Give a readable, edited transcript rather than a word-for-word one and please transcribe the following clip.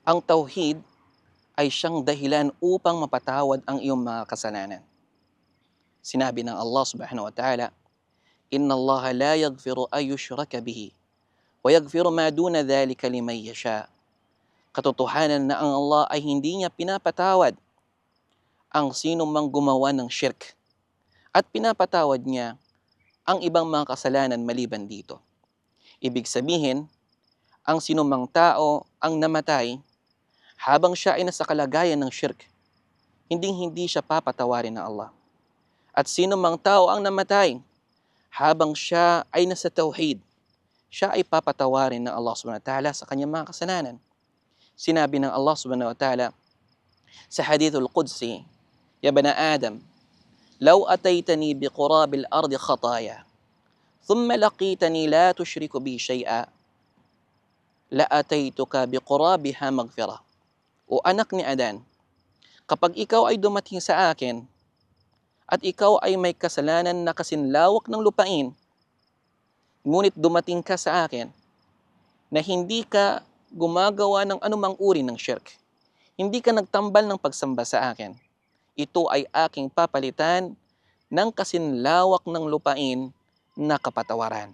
Ang tauhid ay siyang dahilan upang mapatawad ang iyong mga kasalanan. Sinabi ng Allah subhanahu wa ta'ala, Inna Allah la yaghfiru ay yushraka bihi, wa yaghfiru ma duna dhalika liman yasha. Katotohanan na ang Allah ay hindi niya pinapatawad ang sino mang gumawa ng shirk, at pinapatawad niya ang ibang mga kasalanan maliban dito. Ibig sabihin, ang sinumang tao ang namatay habang siya ay nasa kalagayan ng shirk, hindi siya papatawarin ng Allah. At sinumang tao ang namatay habang siya ay nasa tauhid, siya ay papatawarin ng Allah subhanahu wa ta'ala sa kanyang mga kasalanan. Sinabi ng Allah subhanahu wa ta'ala sa hadithul Qudsi, Ya bana Adam, law ataytani biqurabil ardi khataya, thumma laqitani la tushriku bi shay'a, la ataytuka biqurabiha maghfirah. O anak ni Adan, kapag ikaw ay dumating sa akin at ikaw ay may kasalanan na kasinlawak ng lupain, ngunit dumating ka sa akin na hindi ka gumagawa ng anumang uri ng shirk, hindi ka nagtambal ng pagsamba sa akin, ito ay aking papalitan ng kasinlawak ng lupain na kapatawaran.